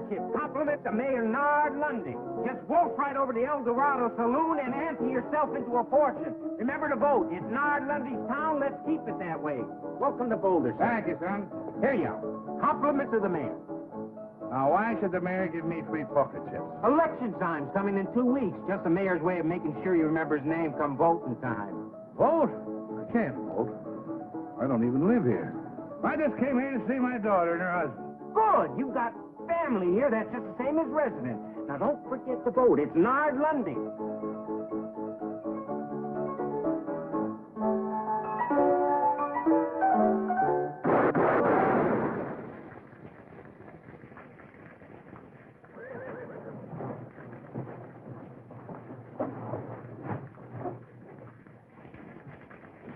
Chip. Compliment to Mayor Nard Lundy. Just waltz right over to the El Dorado Saloon and ante yourself into a fortune. Remember to vote. It's Nard Lundy's town. Let's keep it that way. Welcome to Boulder, sir. Thank you, son. Here you are. Compliments of the mayor. Now, why should the mayor give me free poker chips? Election time's coming in 2 weeks. Just the mayor's way of making sure you remember his name come voting time. Vote? I can't vote. I don't even live here. I just came here to see my daughter and her husband. Good. You've got family here. That's just the same as residents. Now, don't forget to vote. It's Nard Lundy.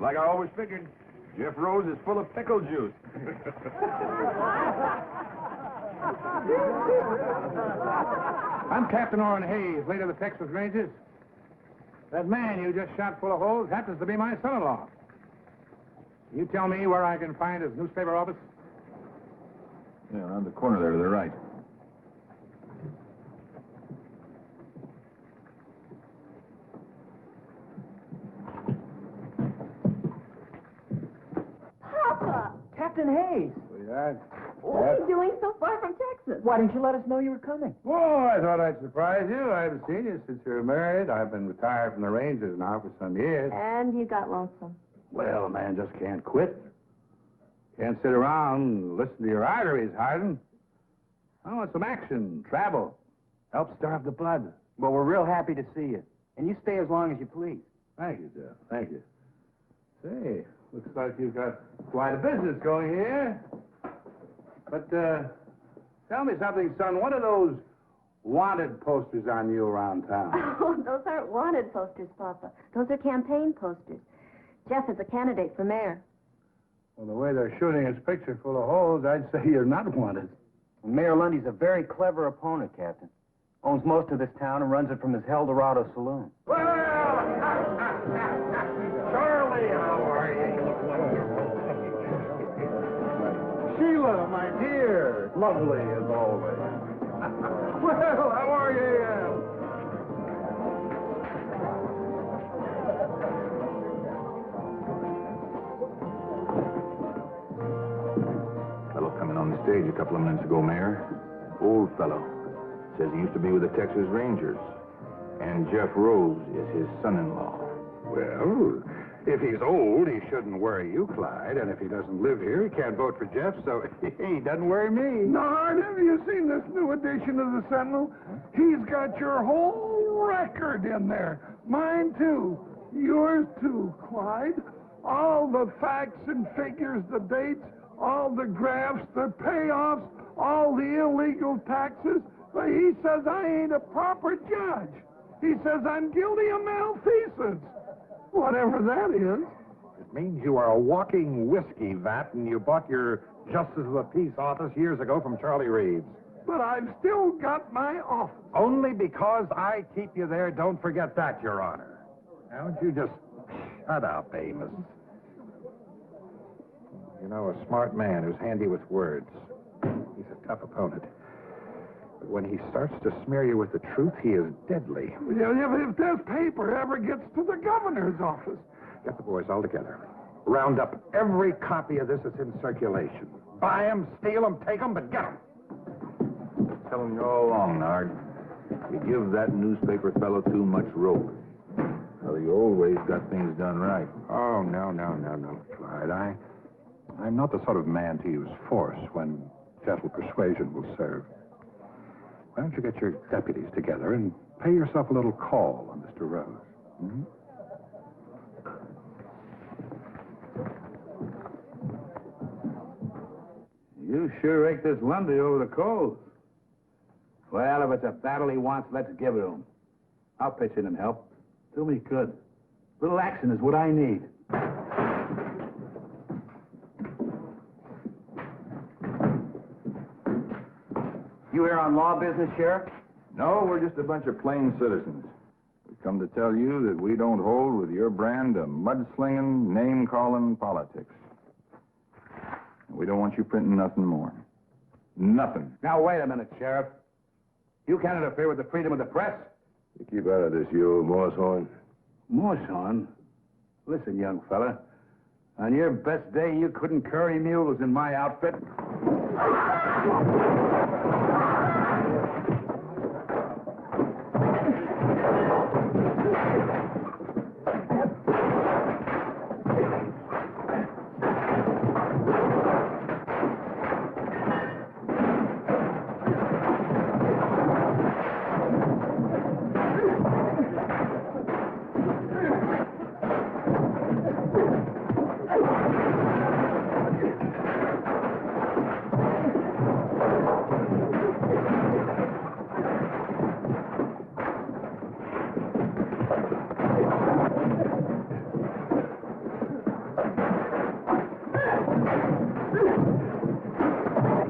Like I always figured, Jeff Rose is full of pickle juice. I'm Captain Orrin Hayes, late of the Texas Rangers. That man you just shot full of holes happens to be my son-in-law. You tell me where I can find his newspaper office? Yeah, around the corner there to the right. Papa! Captain Hayes. Sweetheart. What are you doing so far from Texas? Why didn't you let us know you were coming? Oh, I thought I'd surprise you. I haven't seen you since you were married. I've been retired from the Rangers now for some years. And you got lonesome. Well, a man just can't quit. Can't sit around and listen to your arteries harden. I want some action, travel. Help starve the blood. Well, we're real happy to see you. And you stay as long as you please. Thank you, Jeff. Thank you. Say, looks like you've got quite a business going here. But, tell me something, son. What are those wanted posters on you around town? Oh, those aren't wanted posters, Papa. Those are campaign posters. Jeff is a candidate for mayor. Well, the way they're shooting his picture full of holes, I'd say you're not wanted. Mayor Lundy's a very clever opponent, Captain. Owns most of this town and runs it from his El Dorado Saloon. Well, Charlie, how are you? Sheila, my dear. Lovely as always. Well, how are you? Fellow coming on the stage a couple of minutes ago, Mayor. Old fellow. Says he used to be with the Texas Rangers. And Jeff Rose is his son-in-law. Well, if he's old, he shouldn't worry you, Clyde. And if he doesn't live here, he can't vote for Jeff, so he doesn't worry me. Nard, have you seen this new edition of the Sentinel? He's got your whole record in there. Mine, too. Yours, too, Clyde. All the facts and figures, the dates, all the graphs, the payoffs, all the illegal taxes. But he says I ain't a proper judge. He says I'm guilty of malfeasance. Whatever that is. It means you are a walking whiskey vat, and you bought your Justice of the Peace office years ago from Charlie Reeves. But I've still got my office. Only because I keep you there, don't forget that, Your Honor. Now, don't you just shut up, Amos. You know, a smart man who's handy with words. He's a tough opponent. But when he starts to smear you with the truth, he is deadly. If this paper ever gets to the governor's office. Get the boys all together. Round up every copy of this that's in circulation. Buy them, steal them, take them, but get them. Tell him all along, Nard. You give that newspaper fellow too much rope. Well, you always got things done right. Oh, no, Clyde. I'm not the sort of man to use force when gentle persuasion will serve. Why don't you get your deputies together and pay yourself a little call on Mr. Rose? Hmm? You sure raked this Lundy over the coals. Well, if it's a battle he wants, let's give it to him. I'll pitch in and help. Do me good. Little action is what I need. You here on law business, Sheriff? No, we're just a bunch of plain citizens. We've come to tell you that we don't hold with your brand of mudslinging, name-calling politics. We don't want you printing nothing more. Nothing. Now, wait a minute, Sheriff. You can't interfere with the freedom of the press. You keep out of this, you old moosehorn. Moosehorn? Listen, young fella. On your best day, you couldn't carry mules in my outfit.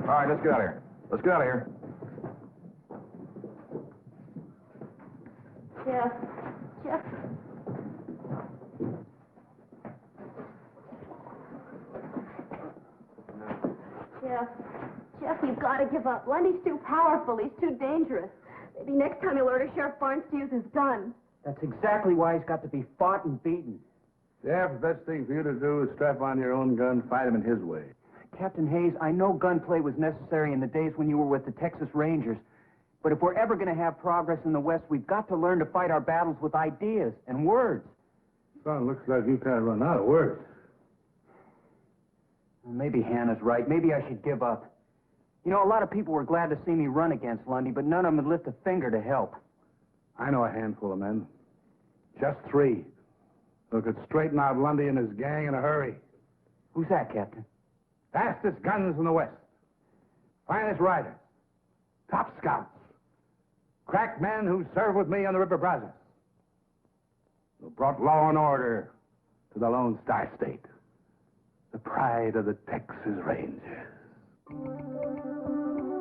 All right, let's get out of here. Let's get out of here. Jeff. Jeff, you've got to give up. Lundy's too powerful. He's too dangerous. Maybe next time he'll order Sheriff Barnes to use his gun. That's exactly why he's got to be fought and beaten. Jeff, the best thing for you to do is strap on your own gun, fight him in his way. Captain Hayes, I know gunplay was necessary in the days when you were with the Texas Rangers. But if we're ever going to have progress in the West, we've got to learn to fight our battles with ideas and words. Son, looks like you kind of run out of words. Well, maybe Hannah's right. Maybe I should give up. You know, a lot of people were glad to see me run against Lundy, but none of them would lift a finger to help. I know a handful of men. Just 3. Who could straighten out Lundy and his gang in a hurry. Who's that, Captain? Fastest guns in the West. Finest riders. Top scouts. Crack men who served with me on the River Brazos. Who brought law and order to the Lone Star State. The pride of the Texas Rangers.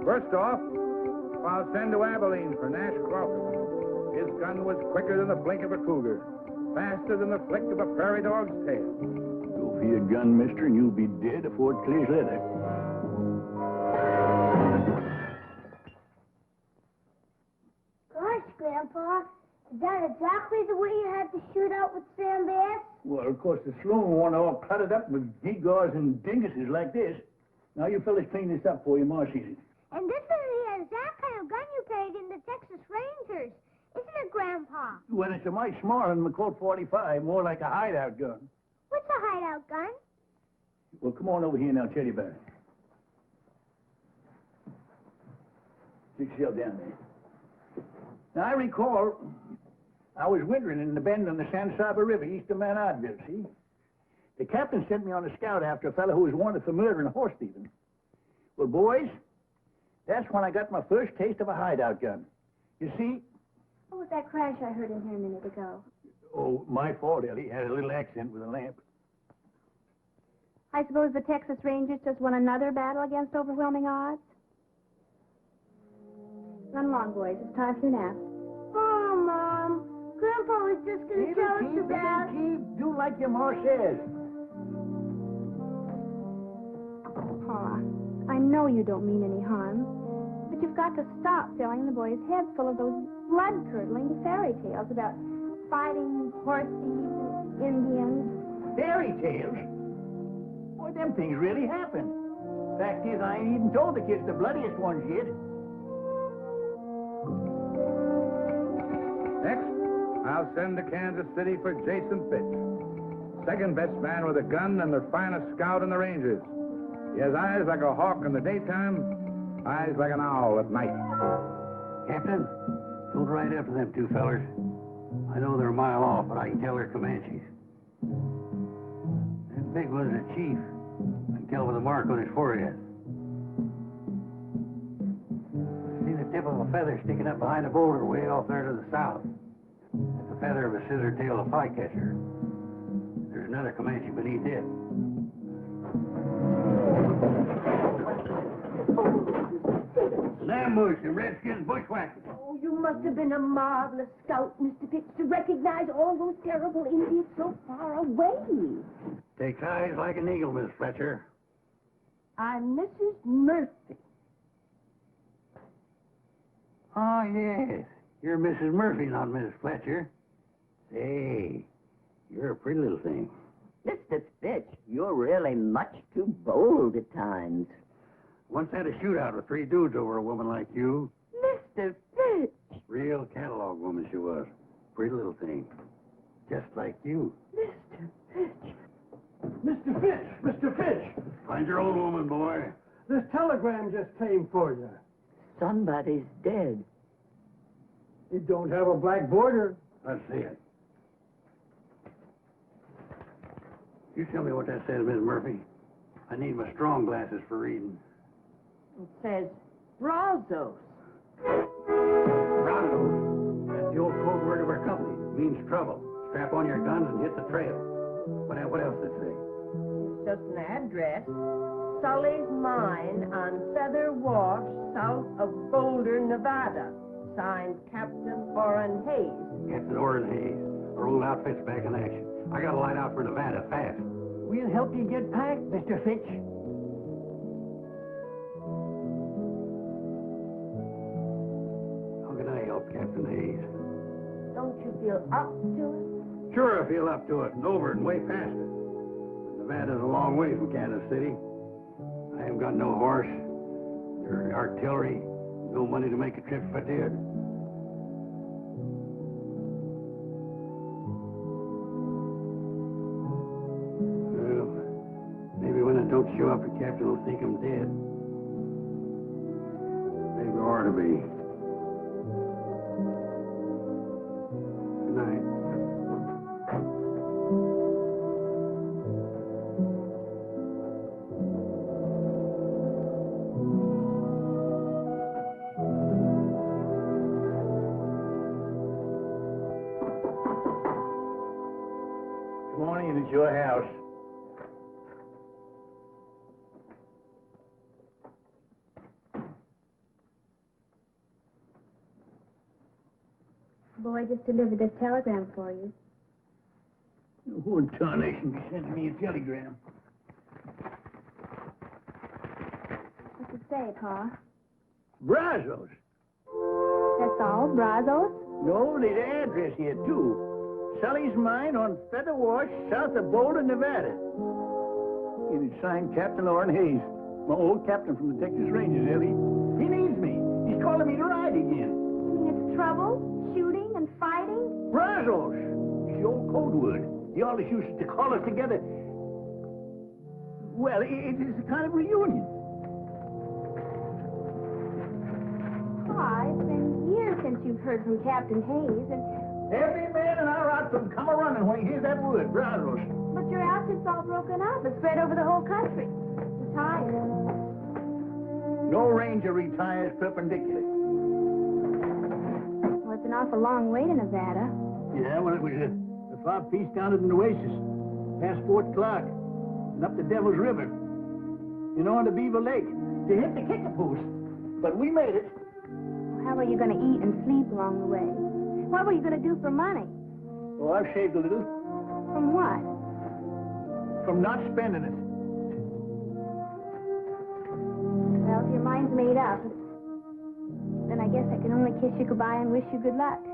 First off, I'll send to Abilene for Nash Crawford. His gun was quicker than the blink of a cougar. Faster than the flick of a prairie dog's tail. Go for your gun, mister, and you'll be dead before it clears leather. Gosh, Grandpa, is that exactly the way you had to shoot out with Sam Bass? Well, of course, the saloon one all cluttered up with gewgaws and dinguses like this. Now you fellas clean this up for you, Ma sees it. And this is the exact kind of gun you carried in the Texas Rangers, isn't it, Grandpa? Well, it's a mite smaller than the Colt 45, more like a hideout gun. What's a hideout gun? Well, come on over here and I'll tell you about it. Stick yourself down there. Now, I recall I was wintering in the bend on the San Saba River east of Mount Oddville, see? The captain sent me on a scout after a fellow who was wanted for murder and horse thieving. Well, boys, that's when I got my first taste of a hideout gun. You see... What was that crash I heard in here a minute ago? Oh, my fault, Ellie. Had a little accent with a lamp. I suppose the Texas Rangers just won another battle against overwhelming odds? Run along, boys. It's time for your nap. Oh, Mom, Grandpa was just going to tell us about... Do like your ma says. Pa, I know you don't mean any harm, but you've got to stop filling the boys' heads full of those blood-curdling fairy tales about fighting horse thieves, Indians. Fairy tales? Boy, them things really happen. Fact is, I ain't even told the kids the bloodiest ones yet. Next, I'll send to Kansas City for Jason Fitch. Second best man with a gun and the finest scout in the Rangers. He has eyes like a hawk in the daytime, eyes like an owl at night. Captain, don't ride after them 2 fellers. I know they're a mile off, but I can tell they're Comanches. That big one's a chief. I can tell with a mark on his forehead. I see the tip of a feather sticking up behind a boulder way off there to the south. That's the feather of a scissor-tailed flycatcher. There's another Comanche beneath it. An ambush, the Redskins bushwhackers. Oh, you must have been a marvelous scout, Mr. Fitz, to recognize all those terrible Indians so far away. Takes eyes like an eagle, Miss Fletcher. I'm Mrs. Murphy. Oh, yes. You're Mrs. Murphy, not Mrs. Fletcher. Say, you're a pretty little thing. Mr. Fitch, you're really much too bold at times. Once had a shootout with 3 dudes over a woman like you. Mr. Fitch! Real catalog woman she was. Pretty little thing. Just like you. Mr. Fitch! Mr. Fitch! Mr. Fitch! Find your old woman, boy. This telegram just came for you. Somebody's dead. It don't have a black border. Let's see it. You tell me what that says, Miss Murphy. I need my strong glasses for reading. It says Brazos. Brazos. That's the old code word of our company. It means trouble. Strap on your guns and hit the trail. What else does it say? It's just an address. Sully's Mine on Feather Wash, south of Boulder, Nevada. Signed Captain Orrin Hayes. Captain Orrin Hayes. Our old outfit's back in action. I gotta light out for Nevada fast. We'll help you get packed, Mr. Fitch. How can I help Captain Hayes? Don't you feel up to it? Sure, I feel up to it, and over and way past it. Nevada's a long way from Kansas City. I haven't got no horse, or artillery, no money to make a trip if I did. Well, maybe when I don't show up, the captain will think I'm dead. Maybe I ought to be. Good night. Good morning, and it's your house. Boy just delivered this telegram for you. Who in tarnation be sending me a telegram? What's it say, Pa? Brazos. That's all? Brazos? No, there's an address here, too. Sully's Mine on Feather Wash, south of Boulder, Nevada. And it's signed Captain Orrin Hayes, my old captain from the Texas Rangers, Ellie. He needs me. He's calling me to ride again. You mean it's trouble? Shooting and fighting? Brazos. It's the old code word. He always used to call us together. Well, it's a kind of reunion. Pa, it's been years since you've heard from Captain Hayes, and... Every man in our outfit come a-running when he hears that word, Brazos. But your outfit's all broken up. It's spread over the whole country. Retired. No ranger retires perpendicular. Well, it's an awful long way to Nevada. Yeah, well, it was a far piece down at an oasis, past Fort Clark, and up the Devil's River, and on to Beaver Lake, to hit the kicker post. But we made it. How are you going to eat and sleep along the way? What were you going to do for money? Oh, I've saved a little. From what? From not spending it. Well, if your mind's made up, then I guess I can only kiss you goodbye and wish you good luck.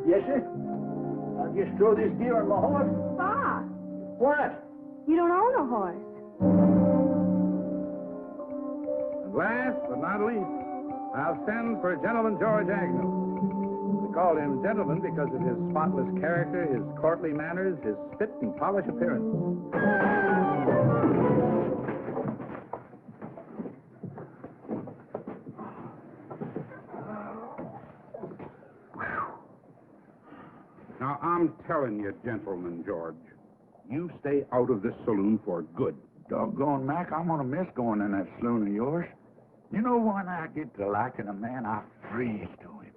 Yes, sir? I'll just throw this deer on my horse. Pa! What? You don't own a horse. And last but not least, I'll send for Gentleman George Agnew. We call him gentleman because of his spotless character, his courtly manners, his fit and polished appearance. Now, I'm telling you, Gentleman George, you stay out of this saloon for good. Doggone, Mac, I'm gonna miss going in that saloon of yours. You know, when I get to liking a man, I freeze to him.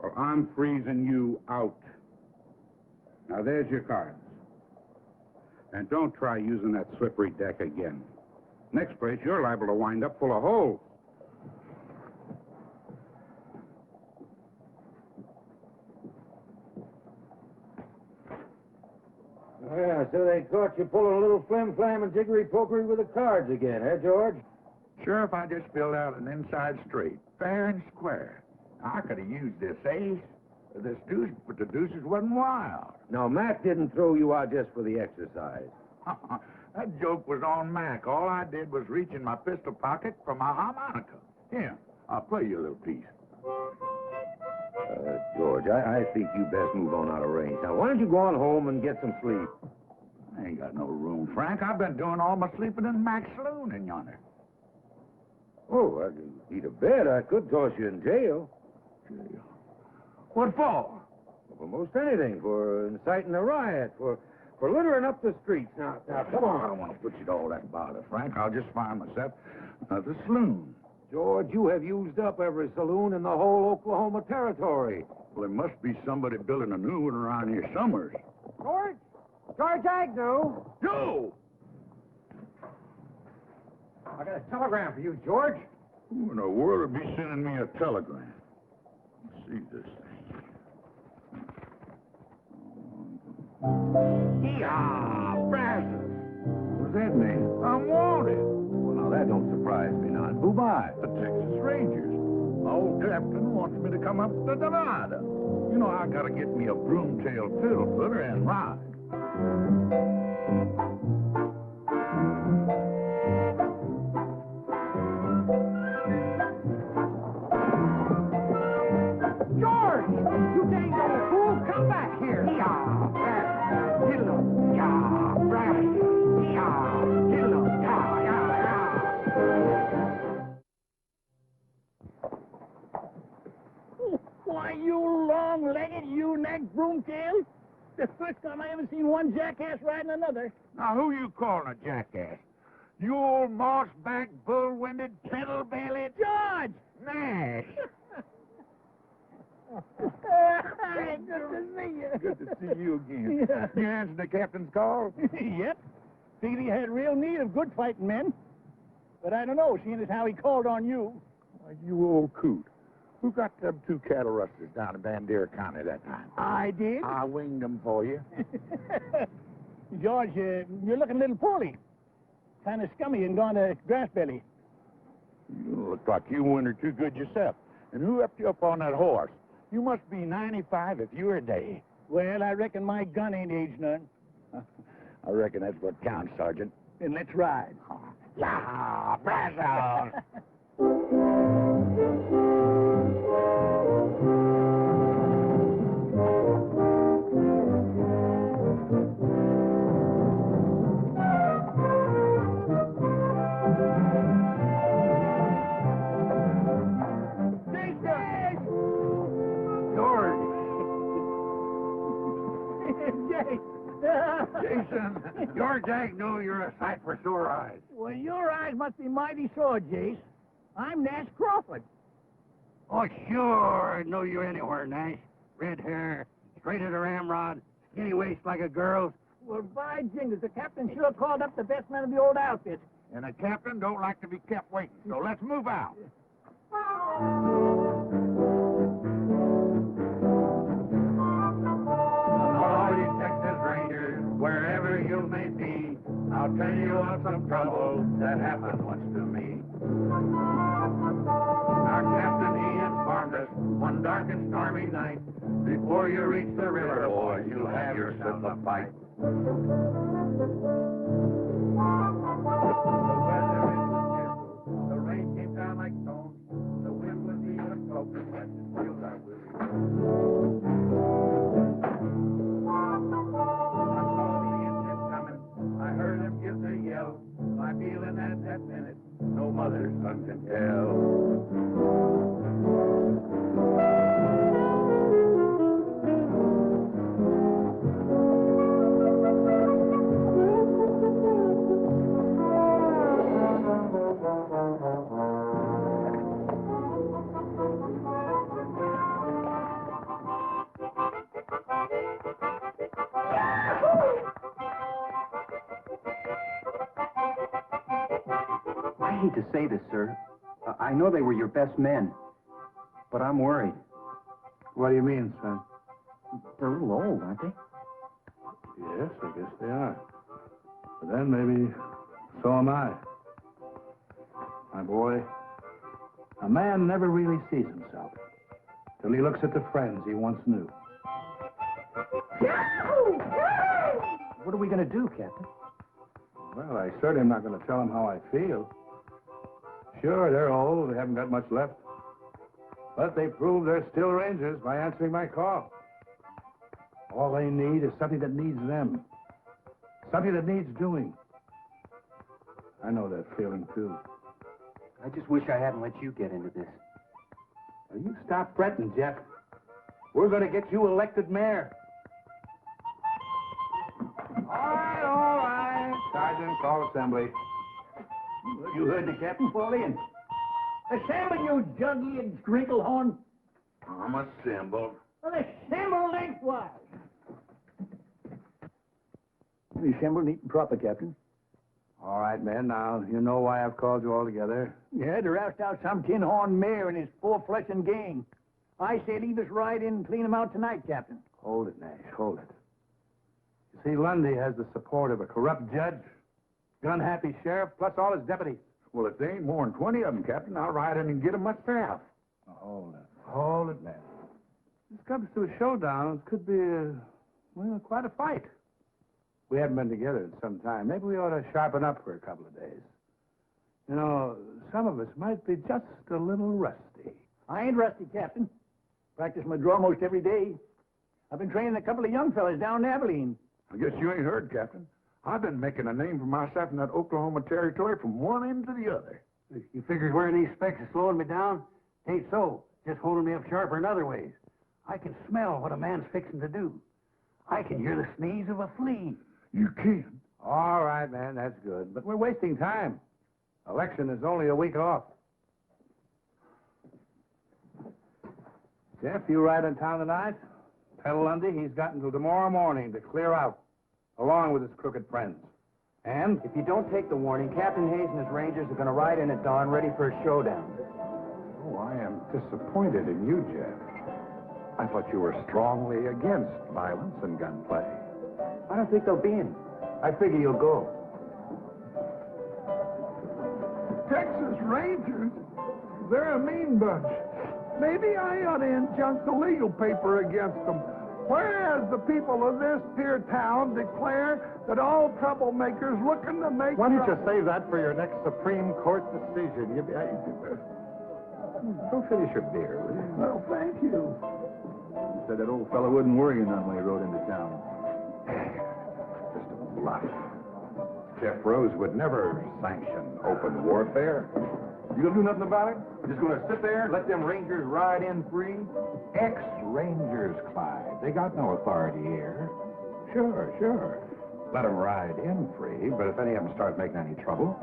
Well, I'm freezing you out. Now, there's your cards. And don't try using that slippery deck again. Next place, you're liable to wind up full of holes. Yeah, so they caught you pulling a little flim-flam and jiggery-pokery with the cards again, eh, George? Sheriff, I just filled out an inside straight, fair and square. I could have used this ace, this deuce, but the deuces wasn't wild. No, Mac didn't throw you out just for the exercise. That joke was on Mac. All I did was reach in my pistol pocket for my harmonica. Here, I'll play you a little piece. George, I think you best move on out of range. Now, why don't you go on home and get some sleep? I ain't got no room, Frank. I've been doing all my sleeping in Mac's saloon in yonder. Oh, I can eat a bed. I could toss you in jail. Jail? What for? For most anything. For inciting a riot. For littering up the streets. Now, come on. I don't want to put you to all that bother, Frank. I'll just find myself another saloon. George, you have used up every saloon in the whole Oklahoma territory. Well, there must be somebody building a new one around here somewhere. George? George Agnew! Joe! I got a telegram for you, George. Who in the world would be sending me a telegram? Let's see this thing. Yee-haw, Francis. What's that mean? I'm wanted. Well, now, that don't surprise me none. Who by? The Texas Rangers. My old captain wants me to come up to Nevada. You know, I gotta get me a broomtail fiddle footer and ride. George! You dang old fool! Come back here! Yee-haw, Francis. Hello. Yah, Francis. Yee-haw. Hello. Yah, yah, yah. Why, you long-legged, you-necked broomtail. The first time I ever seen one jackass riding another. Now, who you calling a jackass? You old moss-backed, bull-winded, kettle-bellied George! Nash. Good to see you. Good to see you again. Yeah. You answered the captain's call? Yep. Figured he had real need of good fighting men. But I don't know, seeing as how he called on you. Why, you old coot. Who got them two cattle rustlers down in Bandera County that time? I did. I winged them for you. George, you're looking a little poorly. Kind of scummy and gone to grass belly. You look like you wintered too good yourself. And who upped you up on that horse? You must be 95 if you're a day. Well, I reckon my gun ain't aged none. I reckon that's what counts, Sergeant. Then let's ride. Yeah, brass out. Jason, George Agnew, you're a sight for sore eyes. Well, your eyes must be mighty sore, Jace. I'm Nash Crawford. Oh, sure. I know you anywhere, Nash. Red hair, straight as a ramrod, skinny waist like a girl's. Well, by jingles, the captain sure called up the best man of the old outfit. And a captain don't like to be kept waiting, so let's move out. All you Texas Rangers, wherever you may be, I'll tell you of some trouble that happened once to me. Our captain, he informed us one dark and stormy night, before you reach the river, boys, you'll have yourself a fight. The weather was cheerful, the rain came down like stones, the wind was even closer, but still I will. I saw the Indians coming, I heard them give their yell, my feeling at that minute, no mother's son can tell. I hate to say this, sir. I know they were your best men, but I'm worried. What do you mean, son? They're a little old, aren't they? Yes, I guess they are. But then maybe so am I. My boy, a man never really sees himself till he looks at the friends he once knew. What are we going to do, Captain? Well, I certainly am not going to tell them how I feel. Sure, they're old. They haven't got much left. But they prove they're still Rangers by answering my call. All they need is something that needs them. Something that needs doing. I know that feeling, too. I just wish I hadn't let you get into this. Now, you stop fretting, Jeff. We're going to get you elected mayor. All right. Sergeant, call assembly. You heard the captain, Foley, and assemble, you juggy and sprinkle-horn. I'm assembled. Well, assemble lengthwise. We assemble neat and proper, Captain. All right, men. Now, you know why I've called you all together. Yeah, to roust out some tin-horn mayor and his four-flushing gang. I say leave us ride in and clean him out tonight, Captain. Hold it, Nash. Hold it. You see, Lundy has the support of a corrupt judge, gun-happy sheriff, plus all his deputies. Well, if there ain't more than 20 of them, Captain, I'll ride in and get them myself. Hold it. Hold it, man. This comes to a showdown. It could be, well, quite a fight. We haven't been together in some time. Maybe we ought to sharpen up for a couple of days. You know, some of us might be just a little rusty. I ain't rusty, Captain. Practice my draw most every day. I've been training a couple of young fellas down in Abilene. I guess you ain't heard, Captain. I've been making a name for myself in that Oklahoma territory from one end to the other. You figures wearing these specs is slowing me down? Ain't so. Just holding me up sharper in other ways. I can smell what a man's fixing to do. I can hear the sneeze of a flea. You can? All right, man, that's good. But we're wasting time. Election is only a week off. Jeff, you ride in town tonight? Tell Lundy he's got until tomorrow morning to clear out, along with his crooked friends. And if you don't take the warning, Captain Hayes and his Rangers are going to ride in at dawn ready for a showdown. Oh, I am disappointed in you, Jeff. I thought you were strongly against violence and gunplay. I don't think there'll be any. I figure you'll go. Texas Rangers? They're a mean bunch. Maybe I ought to injunct the legal paper against them. Whereas the people of this here town declare that all troublemakers looking to make... Why don't you save that for your next Supreme Court decision? Go finish your beer, will you? Well, thank you. You said that old fellow wouldn't worry you none when he rode into town. Just a bluff. Jeff Rose would never sanction open warfare. You gonna do nothing about it? Just gonna sit there and let them Rangers ride in free? Ex-Rangers, Clyde. They got no authority here. Sure. Let them ride in free, but if any of them start making any trouble,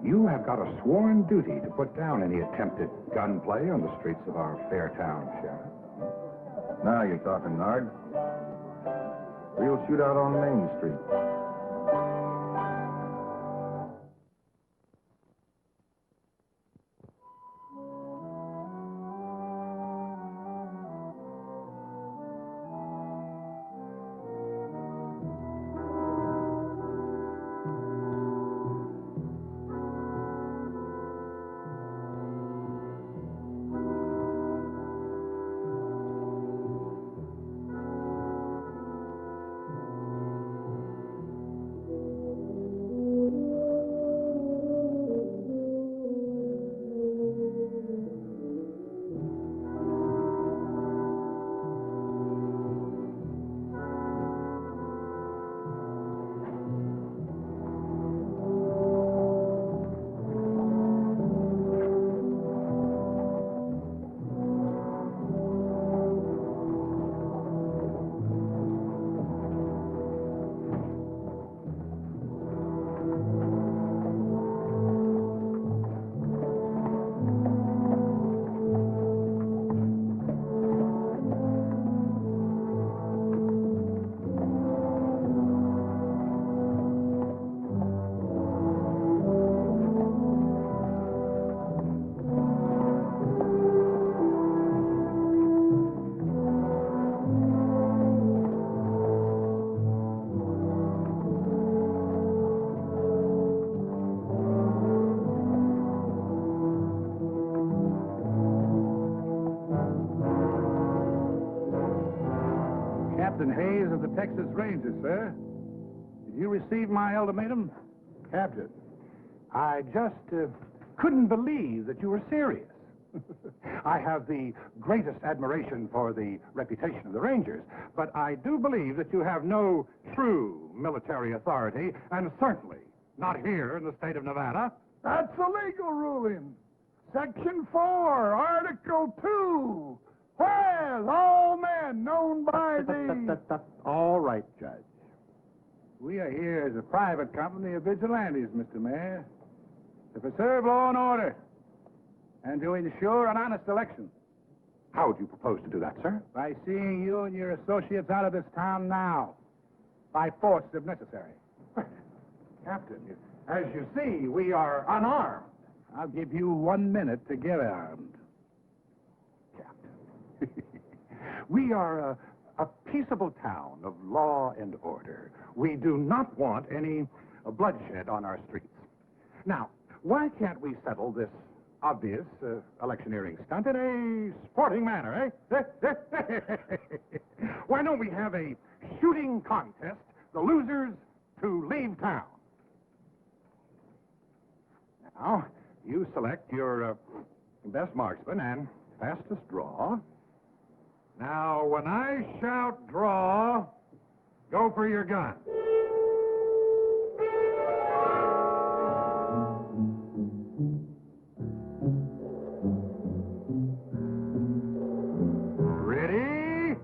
you have got a sworn duty to put down any attempted gunplay on the streets of our fair town, Sheriff. Now you're talking, Nard. Real shootout on Main Street. Captain Hayes of the Texas Rangers, sir. Did you receive my ultimatum? Captain, I just couldn't believe that you were serious. I have the greatest admiration for the reputation of the Rangers, but I do believe that you have no true military authority, and certainly not here in the state of Nevada. That's a legal ruling. Section 4, Article 2. Well, all men known by the... All right, Judge. We are here as a private company of vigilantes, Mr. Mayor, to preserve law and order and to ensure an honest election. How would you propose to do that, sir? By seeing you and your associates out of this town now, by force if necessary. Captain, as you see, we are unarmed. I'll give you 1 minute to get armed. Captain, we are a peaceable town of law and order. We do not want any bloodshed on our streets. Now, why can't we settle this obvious electioneering stunt in a sporting manner, eh? Why don't we have a shooting contest, the losers to leave town? Now, you select your best marksman and fastest draw. Now, when I shout draw, go for your gun. Ready?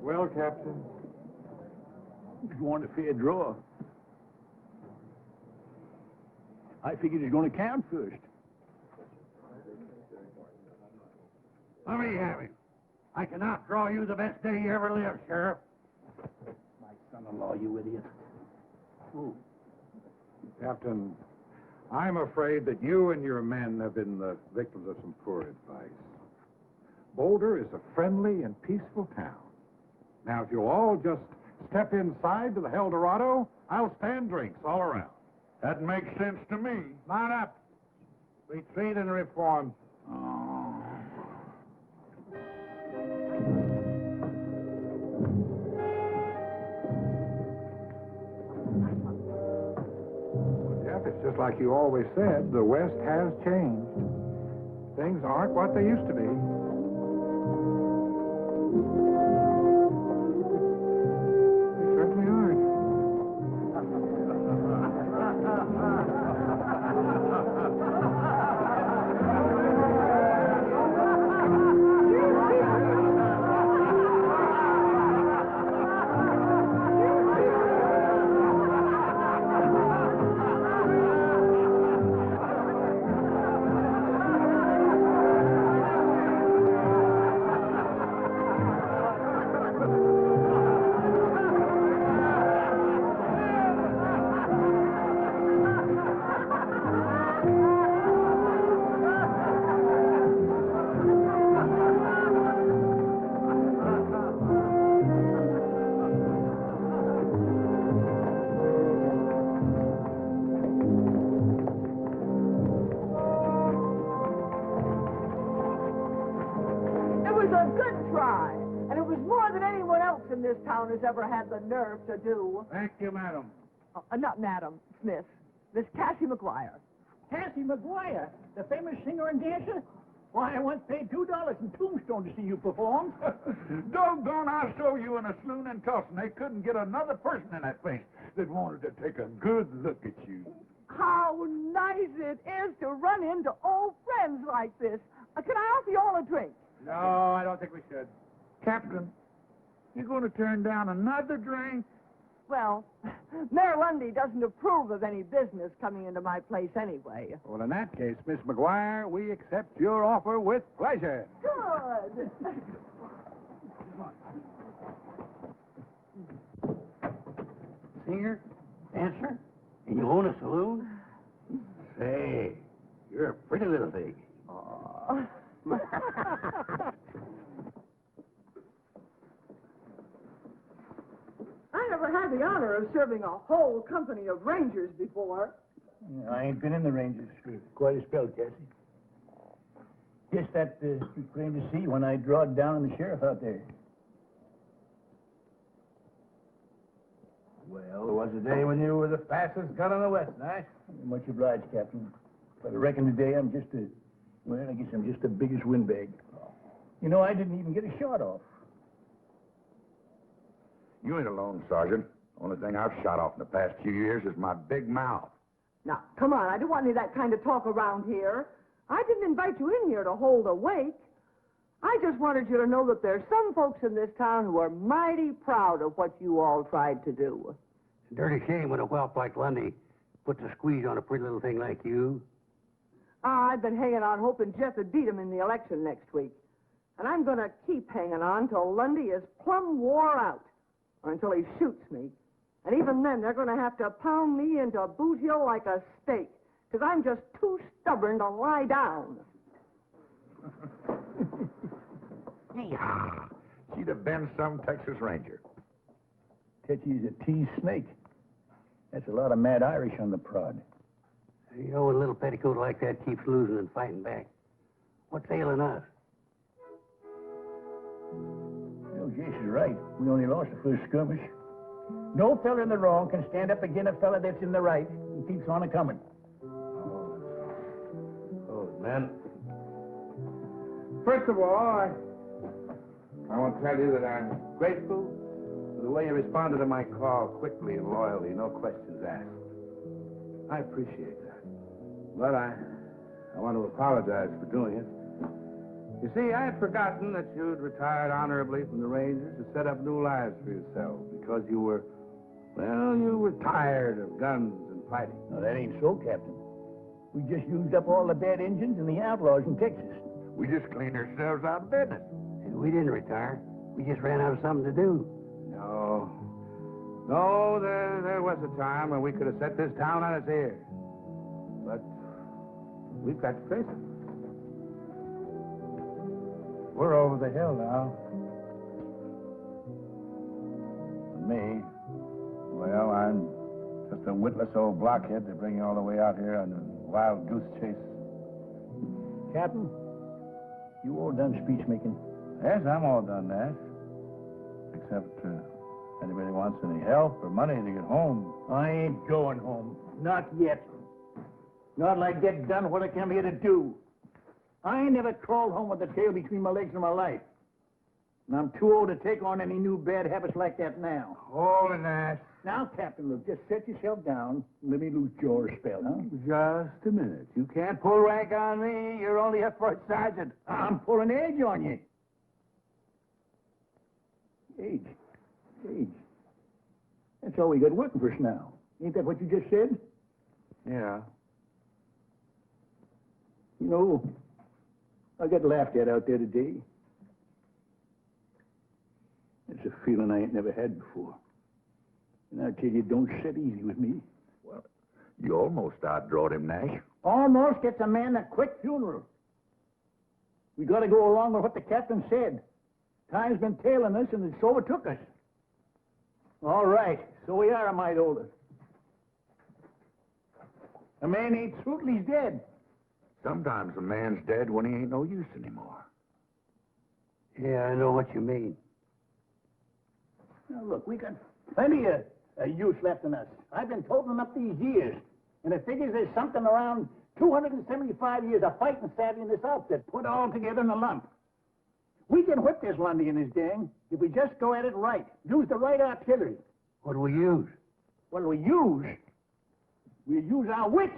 Well, Captain, You want a fair draw? I figured he's going to count first. let me have it. I cannot draw you the best day you ever lived, Sheriff. My son-in-law, you idiot. Ooh. Captain, I'm afraid that you and your men have been the victims of some poor advice. Boulder is a friendly and peaceful town. Now, if you'll all just step inside to the Eldorado, I'll stand drinks all around. That makes sense to me. Mount up. Retreat and reform. Jeff, it's just like you always said, the West has changed. Things aren't what they used to be. They certainly aren't. This town has ever had the nerve to do. Thank you, madam. Not Madam Smith. Miss Cassie McGuire. Cassie McGuire, the famous singer and dancer? Why, I once paid $2 in Tombstone to see you perform. Doggone, I saw you in a saloon in Tulsa. They couldn't get another person in that place that wanted to take a good look at you. How nice it is to run into old friends like this. Can I offer you all a drink? No, I don't think we should. Captain, you going to turn down another drink? Well, Mayor Lundy doesn't approve of any business coming into my place anyway. Well, in that case, Miss McGuire, we accept your offer with pleasure. Good. Singer, dancer, and you own a saloon? Say, serving a whole company of rangers before. Yeah, I ain't been in the Rangers for quite a spell, Cassie. Guess that you claimed to see when I drawed down on the sheriff out there. Well, there was a day when you were the fastest gun on the West, Nash. Much obliged, Captain. But I reckon today I'm just I guess I'm just the biggest windbag. You know, I didn't even get a shot off. You ain't alone, Sergeant. Only thing I've shot off in the past few years is my big mouth. Now, come on, I don't want any of that kind of talk around here. I didn't invite you in here to hold a wake. I just wanted you to know that there's some folks in this town who are mighty proud of what you all tried to do. It's a dirty shame when a whelp like Lundy puts a squeeze on a pretty little thing like you. I've been hanging on hoping Jeff would beat him in the election next week. And I'm going to keep hanging on till Lundy is plumb wore out, or until he shoots me. And even then, they're going to have to pound me into Boot Hill like a steak, because I'm just too stubborn to lie down. Yeehaw! She'd have been some Texas Ranger. Tetchy's a teased snake. That's a lot of mad Irish on the prod. You know, when a little petticoat like that keeps losing and fighting back, what's ailing us? Well, Jason's right. We only lost the first skirmish. No fella in the wrong can stand up against a fella that's in the right and keeps on a-coming. Oh, man. First of all, I want to tell you that I'm grateful for the way you responded to my call quickly and loyally, no questions asked. I appreciate that. But I want to apologize for doing it. You see, I had forgotten that you'd retired honorably from the Rangers to set up new lives for yourself because you were tired of guns and fighting. No, that ain't so, Captain. We just used up all the bad engines and the outlaws in Texas. We just cleaned ourselves out of business. We didn't retire. We just ran out of something to do. No, there was a time when we could have set this town on its ear. But we've got to face it. We're over the hill now. And me, well, I'm just a witless old blockhead to bring you all the way out here on a wild goose chase. Captain, you all done speech making? Yes, I'm all done, Nash. Except anybody wants any help or money to get home. I ain't going home. Not yet. Not till I get done what I came here to do. I ain't never crawled home with the tail between my legs in my life. And I'm too old to take on any new bad habits like that now. Hold it, Nash. Now, Captain, look, just set yourself down and let me lose jaw a spell, huh? Just a minute. You can't pull rank on me. You're only a first sergeant. I'm pulling age on you. Age. That's all we got working for us now. Ain't that what you just said? Yeah. You know, I got laughed at out there today. It's a feeling I ain't never had before. And I tell you, it don't sit easy with me. Well, you almost outdrawed him, Nash. Almost gets a man a quick funeral. We got to go along with what the captain said. Time's been tailing us, and it's overtook us. All right, so we are a mite older. A man ain't through till he's dead. Sometimes a man's dead when he ain't no use anymore. Yeah, I know what you mean. Now, look, we got plenty of use left in us. I've been toting up these years, and it figures there's something around 275 years of fighting savvy in this outfit, put all together in a lump. We can whip this Lundy and his gang if we just go at it right. Use the right artillery. What do we use? What do we use? We use our wits.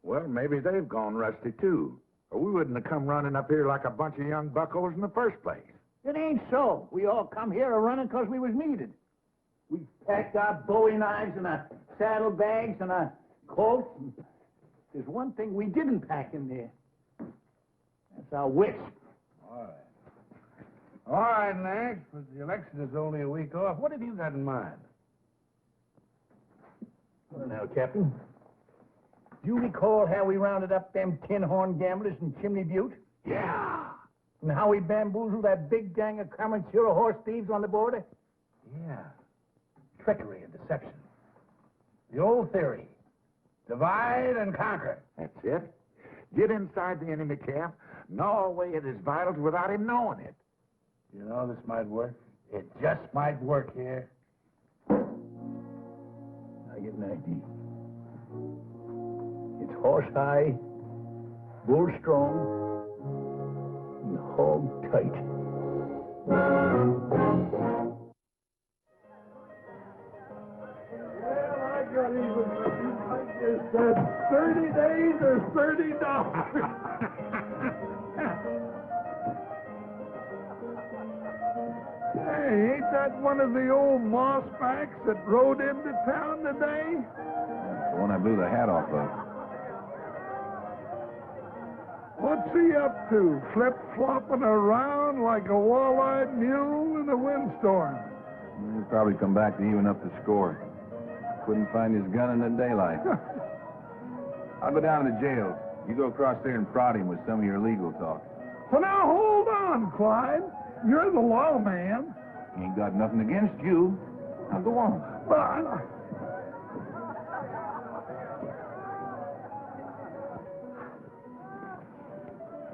Well, maybe they've gone rusty, too. Or we wouldn't have come running up here like a bunch of young buckos in the first place. It ain't so. We all come here a-running because we was needed. We packed our bowie knives and our saddlebags and our coats. There's one thing we didn't pack in there. That's our wits. All right, Nash, but the election is only a week off. What have you got in mind? Well, now, Captain, do you recall how we rounded up them tin-horn gamblers in Chimney Butte? Yeah. And how we bamboozled that big gang of Comanchero horse thieves on the border? Yeah. Trickery and deception. The old theory. Divide and conquer. That's it. Get inside the enemy camp, gnaw away at his vitals without him knowing it. You know, this might work. It just might work here. I get an idea. It's horse high, bull strong, and hog tight. Well, I got even with you. I just said 30 days or $30. Hey, ain't that one of the old mossbacks that rode into town today? That's the one I blew the hat off of. What's he up to? Flip-flopping around like a wall-eyed mule in a windstorm. He'll probably come back to even up the score. Couldn't find his gun in the daylight. I'll go down to the jail. You go across there and prod him with some of your legal talk. So now hold on, Clyde. You're the lawman. Ain't got nothing against you. Now go on. But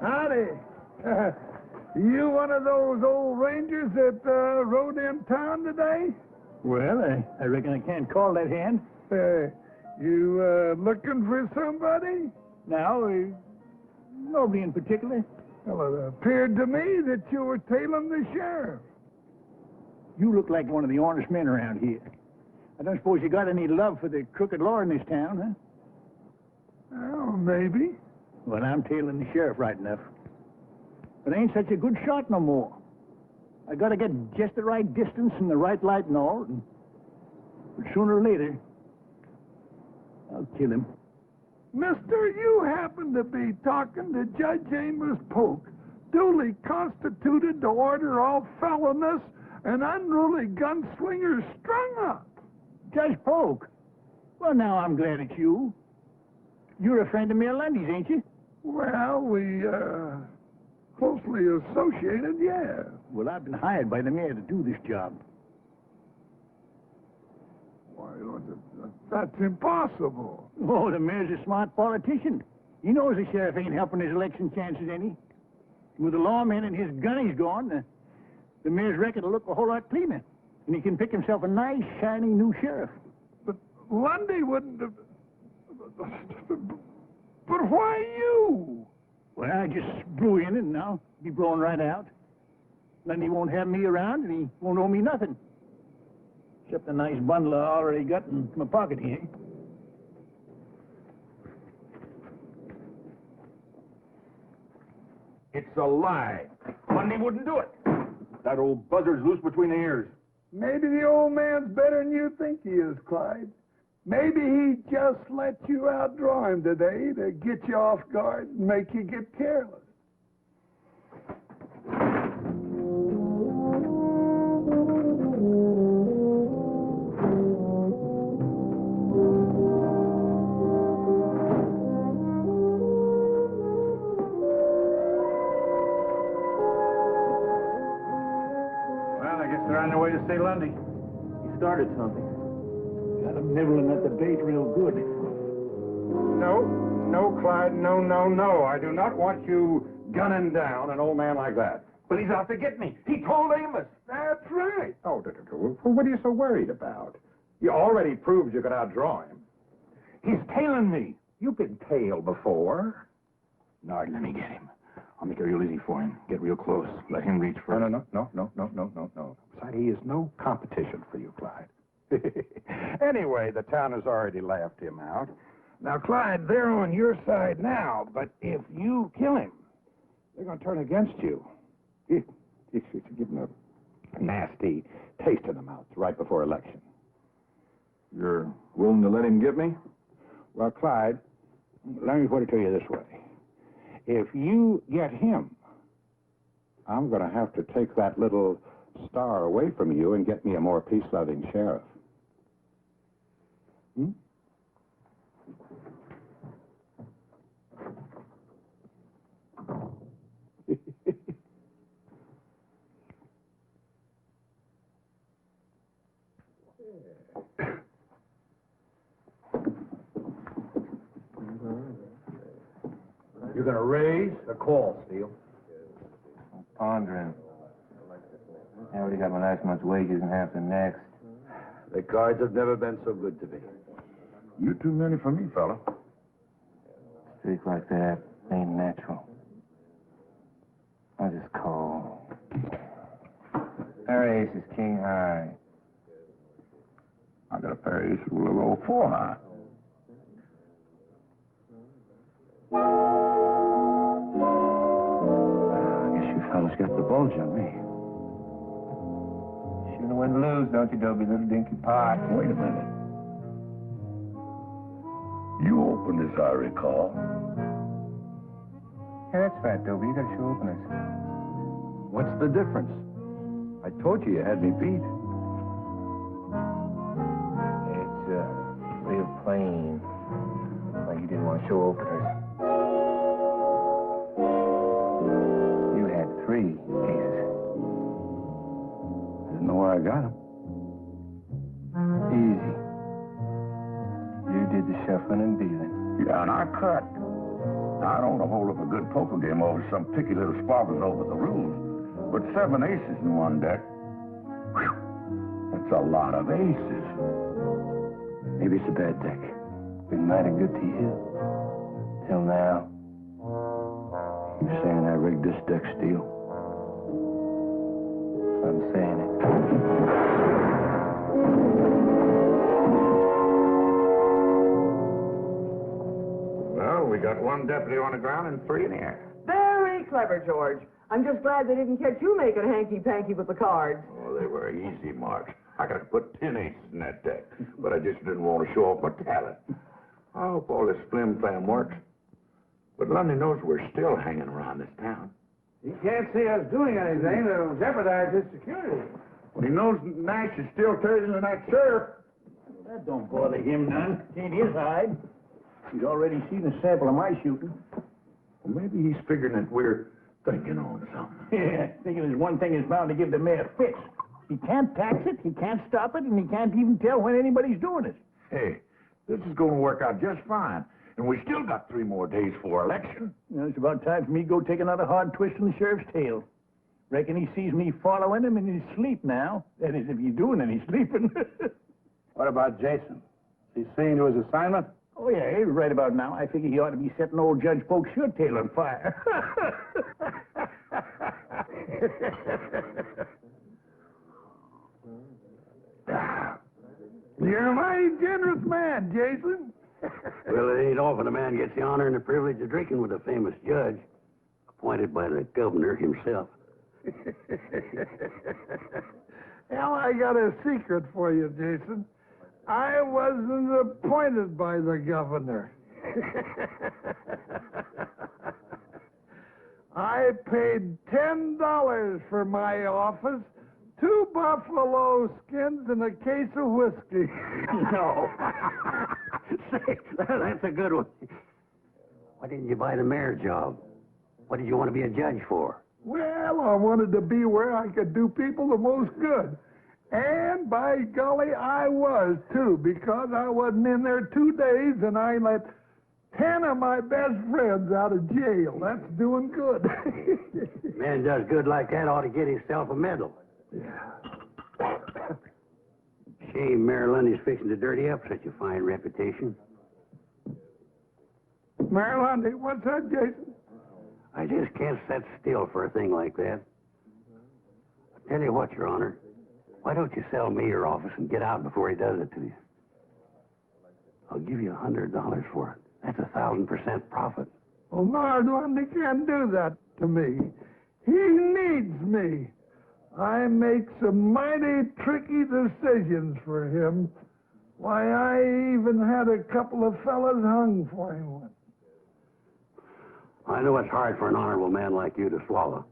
howdy. You one of those old rangers that rode in town today? Well, I reckon I can't call that hand. You looking for somebody? Now, nobody in particular. Well, it appeared to me that you were tailing the sheriff. You look like one of the honest men around here. I don't suppose you got any love for the crooked law in this town, huh? Well, maybe. Well, I'm tailing the sheriff right enough. But I ain't such a good shot no more. I gotta get just the right distance and the right light and all. But sooner or later, I'll kill him. Mister, you happen to be talking to Judge Amos Polk, duly constituted to order all felonious and unruly gunslingers strung up. Judge Polk? Well, now I'm glad it's you. You're a friend of Mayor Lundy's, ain't you? Well, we, closely associated, yeah. Well, I've been hired by the mayor to do this job. Why, that's impossible. Oh, the mayor's a smart politician. He knows the sheriff ain't helping his election chances any. With the lawman and his gunnies gone, the mayor's record will look a whole lot cleaner. And he can pick himself a nice, shiny new sheriff. But Lundy wouldn't have... But why you? Well, I just blew in and now be blowing right out. Lundy won't have me around and he won't owe me nothing. Except the nice bundle I already got in my pocket here. It's a lie. Lundy wouldn't do it. That old buzzard's loose between the ears. Maybe the old man's better than you think he is, Clyde. Maybe he just let you outdraw him today to get you off guard and make you get careless. Well, I guess they're on their way to see Lundy. He started something. Got him nibbling at the bait real good. No, Clyde, no. I do not want you gunning down an old man like that. But he's out to get me. He told Amos. That's right. Oh, what are you so worried about? You already proved you could outdraw him. He's tailing me. You've been tailed before. Nard, let me get him. I'll make it real easy for him. Get real close. Let him reach first. No. Besides, he is no competition for you, Clyde. Anyway, the town has already laughed him out. Now, Clyde, they're on your side now, but if you kill him, they're going to turn against you. You should give him a nasty taste in the mouth right before election. You're willing to let him get me? Well, Clyde, let me put it to you this way. If you get him, I'm going to have to take that little star away from you and get me a more peace-loving sheriff. Hmm? You're going to raise or call, Steele? I'm pondering. I already got my last month's wages and half the next. The cards have never been so good to me. You too many for me, fella. Streak like that ain't natural. I just call. Pair of aces, king high. I got a pair of aces with a little 4 high. I guess you fellas got the bulge on me. Shouldn't win lose, don't you, Dobie, little dinky pot? Wait a minute. You opened this, I recall. Yeah, that's right, Dobie. You gotta show openers. What's the difference? I told you had me beat. It's real plain. Like you didn't want to show openers. You had 3 aces. Didn't know where I got them. Easy. You did the shuffling and dealing. Yeah, and I cut. Now, I don't want to hold up a good poker game over some picky little sparkles over the rules. But 7 aces in one deck, whew, that's a lot of aces. Maybe it's a bad deck. Been mighty good to you. Till now. You saying I rigged this deck, Steele? I'm saying it. Well, we got 1 deputy on the ground and 3 in the air. Very clever, George. I'm just glad they didn't catch you making hanky-panky with the cards. Oh, they were easy marks. I could have put 10 aces in that deck, but I just didn't want to show off my talent. I hope all this flim-flam works. But Lundy knows we're still hanging around this town. He can't see us doing anything that'll jeopardize his security. Well, he knows Nash is still turning in that sheriff. Well, that don't bother him none. It ain't his hide. He's already seen a sample of my shooting. Well, maybe he's figuring that we're thinking on something. Yeah, thinking there's one thing that's bound to give the mayor fits. He can't tax it, he can't stop it, and he can't even tell when anybody's doing it. Hey, this is going to work out just fine. And we still got 3 more days for election. You know, it's about time for me to go take another hard twist in the sheriff's tail. Reckon he sees me following him in his sleep now. That is, if he's doing any sleeping. What about Jason? Is he seeing to his assignment? Oh, yeah, hey, right about now. I figure he ought to be setting old Judge Polk's shirt tail on fire. You're a mighty generous man, Jason. Well, it ain't often a man gets the honor and the privilege of drinking with a famous judge, appointed by the governor himself. Well, I got a secret for you, Jason. I wasn't appointed by the governor. I paid $10 for my office, 2 buffalo skins, and a case of whiskey. No. Say, that's a good one. Why didn't you buy the mayor job? What did you want to be a judge for? Well, I wanted to be where I could do people the most good. And by golly, I was, too, because I wasn't in there 2 days and I let 10 of my best friends out of jail. That's doing good. Man does good like that ought to get himself a medal. Yeah. Shame Mayor Lundy's fixing to dirty up such a fine reputation. Mayor Lundy, what's that, Jason? I just can't sit still for a thing like that. I tell you what, Your Honor. Why don't you sell me your office and get out before he does it to you? I'll give you $100 for it. That's 1,000% profit. Well, Mayor Lundy can't do that to me. He needs me. I make some mighty tricky decisions for him. Why, I even had a couple of fellas hung for him once. I know it's hard for an honorable man like you to swallow,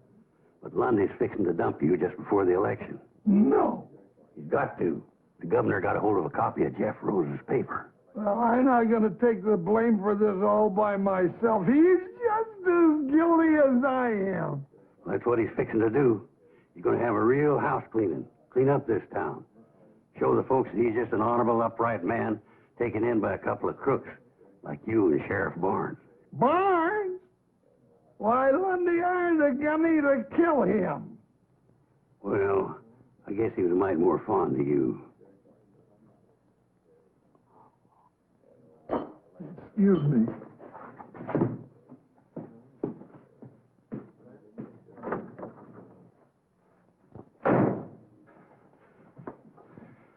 but Lundy's fixing to dump you just before the election. No. He's got to. The governor got a hold of a copy of Jeff Rose's paper. Well, I'm not going to take the blame for this all by myself. He's just as guilty as I am. That's what he's fixing to do. He's going to have a real house cleaning. Clean up this town. Show the folks that he's just an honorable, upright man taken in by a couple of crooks like you and Sheriff Barnes. Barnes? Why, Lundy, I'm the gunny to kill him. Well, I guess he was a mite more fond of you. Excuse me.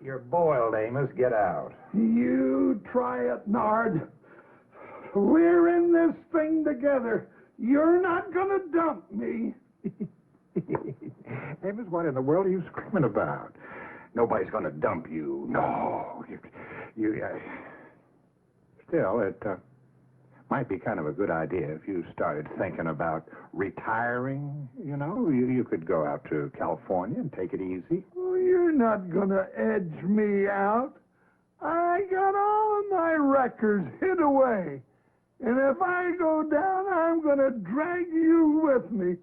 You're boiled, Amos. Get out. You try it, Nard. We're in this thing together. You're not gonna dump me. Amos, what in the world are you screaming about? Nobody's going to dump you. No. Still, it might be kind of a good idea if you started thinking about retiring. You know, you could go out to California and take it easy. Oh, you're not gonna edge me out. I got all of my records hid away. And if I go down, I'm gonna drag you with me.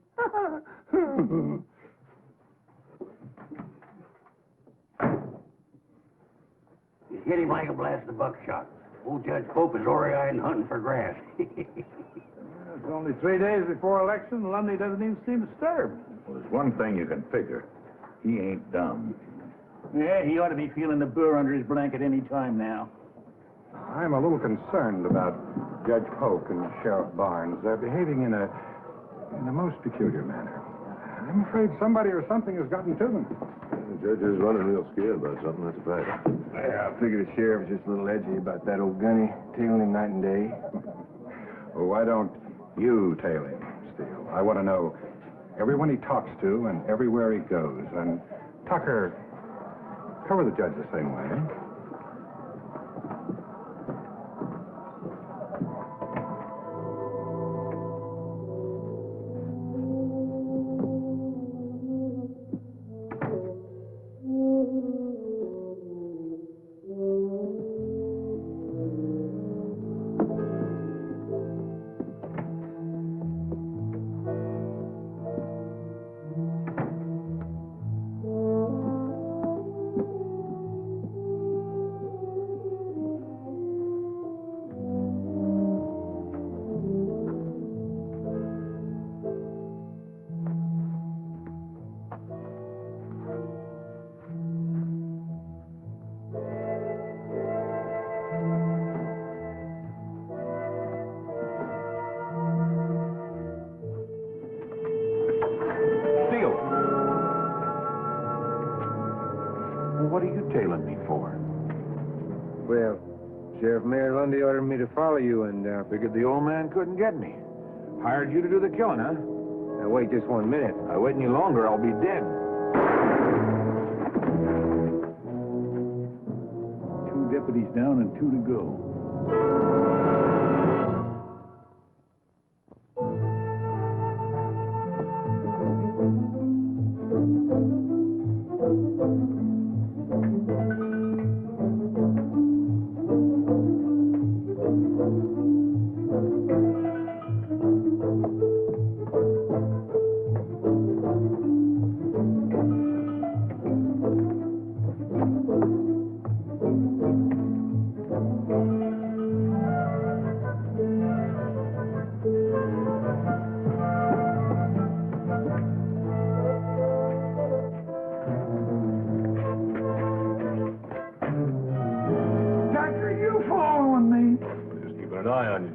You hit him like a blast of buckshot. Old Judge Pope is ore-eyed and hunting for grass. It's only 3 days before election, and Lundy doesn't even seem disturbed. Well, there's one thing you can figure. He ain't dumb. Yeah, he ought to be feeling the burr under his blanket any time now. I'm a little concerned about Judge Polk and Sheriff Barnes. They're behaving in a most peculiar manner. I'm afraid somebody or something has gotten to them. The judge is running real scared about something, that's a fact. Yeah, I figured the sheriff was just a little edgy about that old gunny, tailing him night and day. Well, why don't you tail him, Steele? I want to know everyone he talks to and everywhere he goes. And Tucker, cover the judge the same way, eh? What are you tailing me for? Well, Sheriff Mayor Lundy ordered me to follow you, and Figured the old man couldn't get me. Hired you to do the killing, huh? now wait just 1 minute. I wait any longer, I'll be dead. 2 deputies down and 2 to go.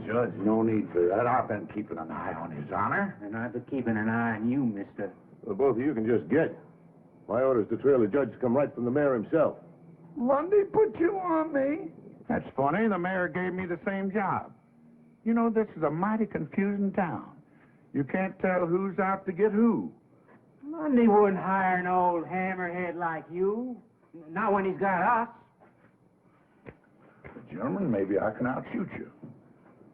Judge, no need for that. I've been keeping an eye on his honor. And I've been keeping an eye on you, mister. Well, both of you can just get. My orders to trail the judge come right from the mayor himself. Lundy put you on me. That's funny. The mayor gave me the same job. You know, this is a mighty confusing town. You can't tell who's out to get who. Lundy wouldn't hire an old hammerhead like you. Not when he's got us. Gentlemen, maybe I can outshoot you.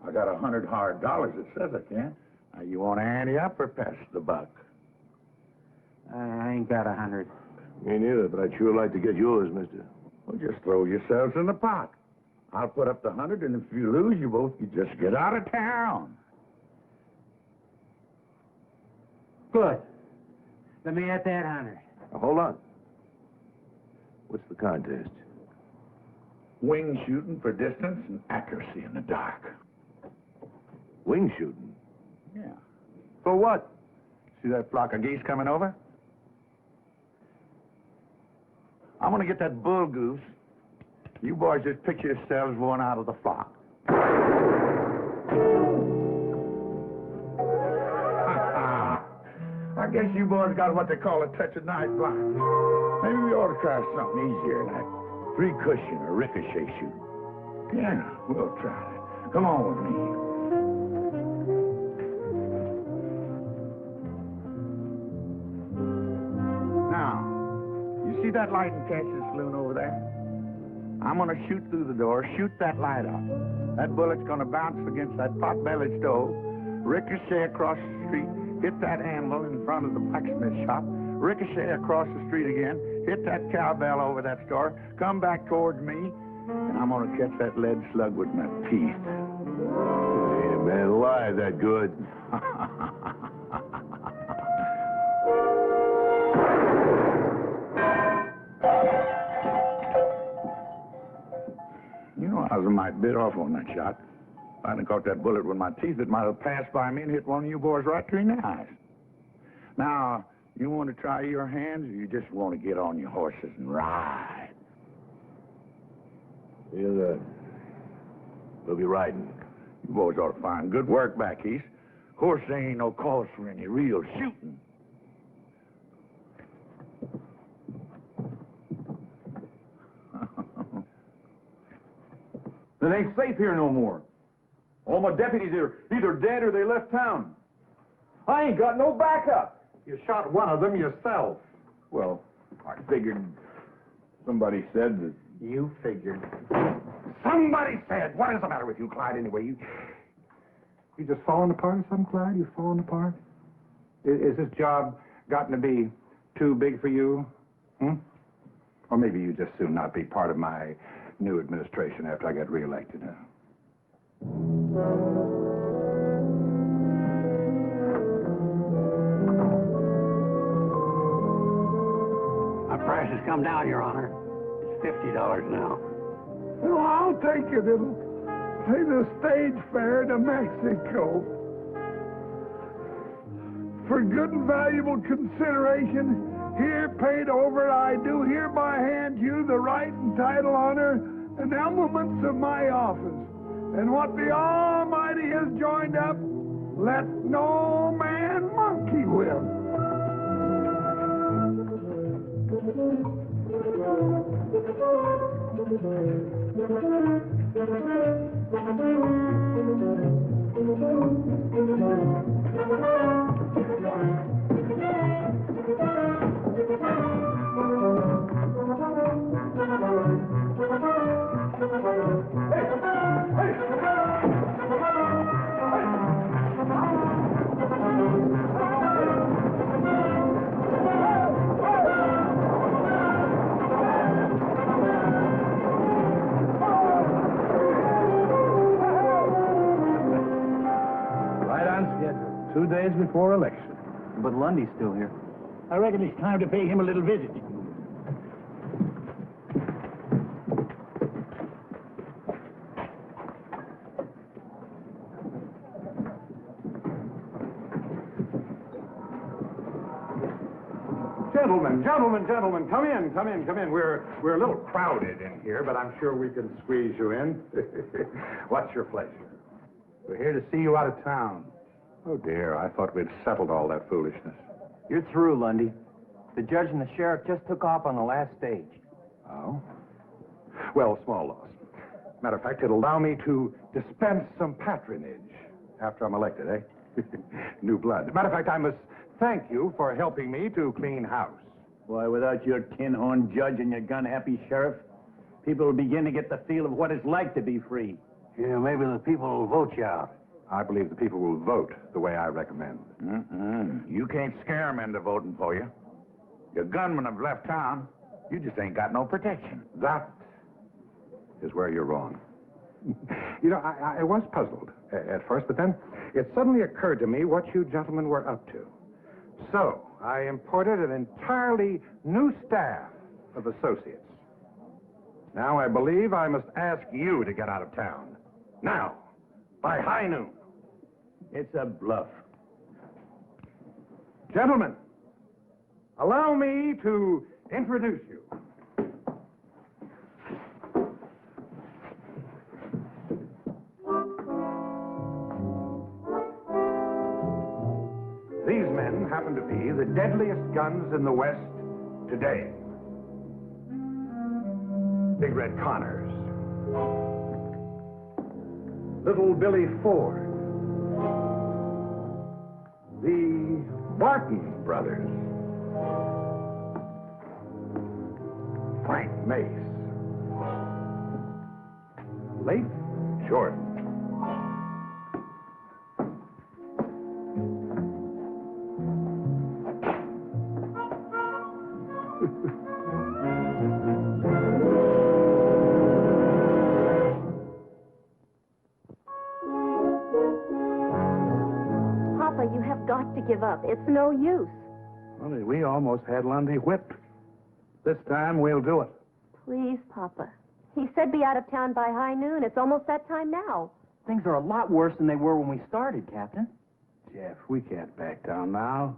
I got $100 hard dollars that says I can. Now, you want to ante up or pass the buck? I ain't got 100. Me neither, but I'd sure like to get yours, mister. Well, just throw yourselves in the pot. I'll put up the 100, and if you lose, you just get out of town. Good. Let me at that 100. Now, hold on. What's the contest? Wing shooting for distance and accuracy in the dark. Wing shooting? Yeah. For what? See that flock of geese coming over? I'm gonna get that bull goose. You boys just picture yourselves one out of the flock. I guess you boys got what they call a touch of night blind. Maybe we ought to try something easier, like three cushion or ricochet shoot. Yeah, we'll try that. Come on with me. Now, you see that light and catching saloon over there? I'm gonna shoot through the door, shoot that light off. That bullet's gonna bounce against that pot-bellied stove, ricochet across the street, hit that anvil in front of the blacksmith shop, ricochet across the street again, hit that cowbell over that store, come back towards me, and I'm gonna catch that lead slug with my teeth. Ain't a man alive that good. You know, I was a mite bit off on that shot. If I'd have caught that bullet with my teeth, it might have passed by me and hit one of you boys right between the eyes. Now, you want to try your hands, or you just want to get on your horses and ride? We'll be riding. You boys ought to find good work back east. Of course, there ain't no cause for any real shooting. It ain't safe here no more. All my deputies are either dead or they left town. I ain't got no backup. You shot one of them yourself. Well, I figured somebody said that... You figured. Somebody said. What is the matter with you, Clyde, anyway? You just falling apart or something, Clyde? You falling apart? Is this job gotten to be too big for you? Or maybe you just soon not be part of my new administration after I get reelected, huh? My price has come down, Your Honor. It's $50 now. Well, I'll take it. It'll pay the stage fare to Mexico. For good and valuable consideration, here paid over, I do hereby hand you the right and title, honor, and elements of my office. And what the Almighty has joined up, let no man monkey with. Right on schedule. 2 days before election. But Lundy's still here. I reckon it's time to pay him a little visit. Gentlemen, come in. We're a little crowded in here, but I'm sure we can squeeze you in. What's your pleasure? We're here to see you out of town. Oh, dear, I thought we'd settled all that foolishness. You're through, Lundy. The judge and the sheriff just took off on the last stage. Oh? Well, small loss. Matter of fact, it'll allow me to dispense some patronage after I'm elected, eh? New blood. Matter of fact, I must thank you for helping me to clean house. Why, without your tin-horn judge and your gun-happy sheriff, people will begin to get the feel of what it's like to be free. Yeah, maybe the people will vote you out. I believe the people will vote the way I recommend. You can't scare them into voting for you. Your gunmen have left town. You just ain't got no protection. That is where you're wrong. You know, I was puzzled at first, but then it suddenly occurred to me what you gentlemen were up to. So, I imported an entirely new staff of associates. Now I believe I must ask you to get out of town. Now, by high noon. It's a bluff. Gentlemen, allow me to introduce you. These men happen to be the deadliest guns in the West today. Big Red Connors, Little Billy Ford, the Barton brothers, Frank Mace, Leif Jordan, Papa, you have got to give up. It's no use. Well, we almost had Lundy whipped. This time we'll do it. Please, Papa. He said be out of town by high noon. It's almost that time now. Things are a lot worse than they were when we started, Captain. Jeff, we can't back down now.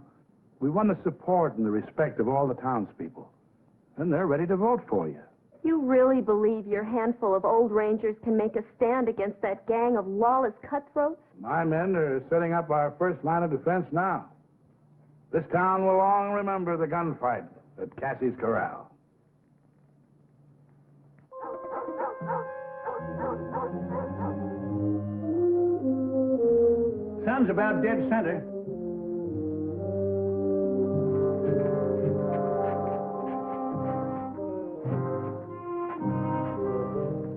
We won the support and the respect of all the townspeople. And they're ready to vote for you. You really believe your handful of old rangers can make a stand against that gang of lawless cutthroats? My men are setting up our first line of defense now. This town will long remember the gunfight at Cassie's Corral. Sun's about dead center.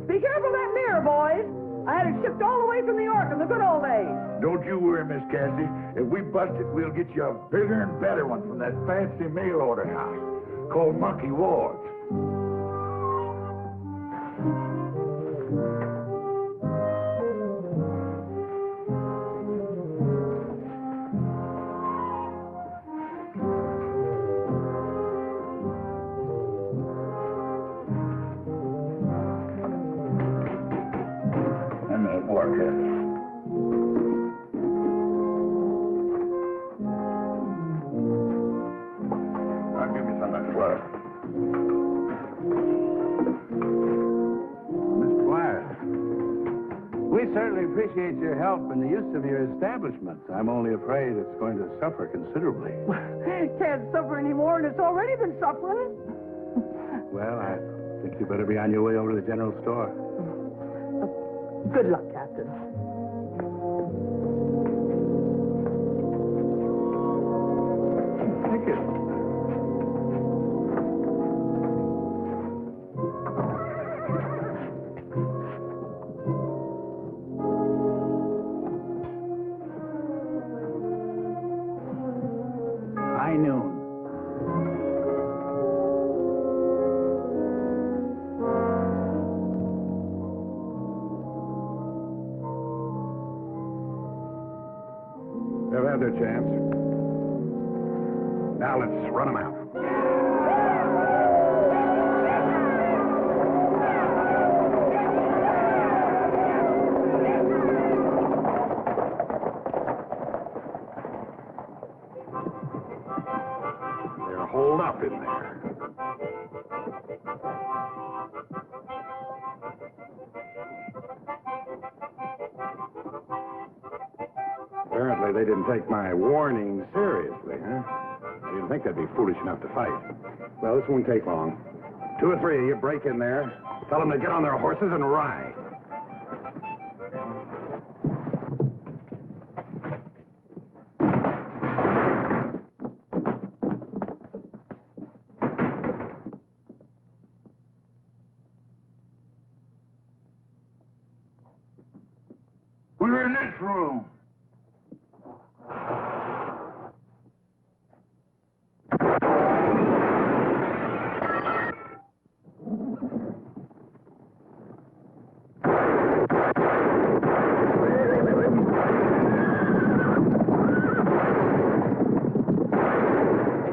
Be careful of that mirror, boys. I had it shipped all the way from New York in the good old days. Don't you worry, Miss Cassie. If we bust it, we'll get you a bigger and better one from that fancy mail order house called Monkey Ward's. I'll give you some of that fluff. Miss Squire, we certainly appreciate your help in the use of your establishment. I'm only afraid it's going to suffer considerably. Can't suffer anymore, and it's already been suffering. Well, I think you better be on your way over to the general store. Good luck, Captain. Thank you. High noon. They've had their chance. Now let's run them out. They're holed up in there. Apparently they didn't take my warning seriously, huh? I didn't think they'd be foolish enough to fight. Well, this won't take long. 2 or 3 of you break in there, tell them to get on their horses and ride. We're in this room.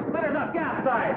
Splitters up, get outside.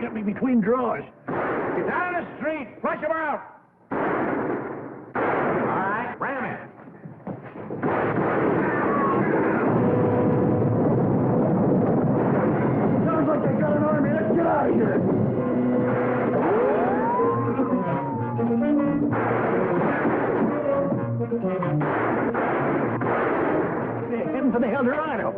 get me between draws. Get down the street. Flush him out. All right, ram it. Sounds like they got an army. Let's get out of here. They're heading for the Eldorado.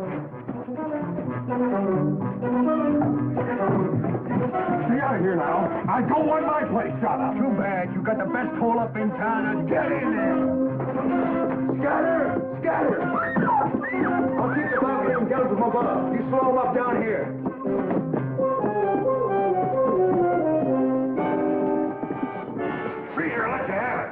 Stay out of here now. I don't want my place shot up. Too bad. You got the best hole up in town. Now get in there. Scatter! Scatter! I'll keep the pocket and guns from above. You slow them up down here. Freezer, let you have it.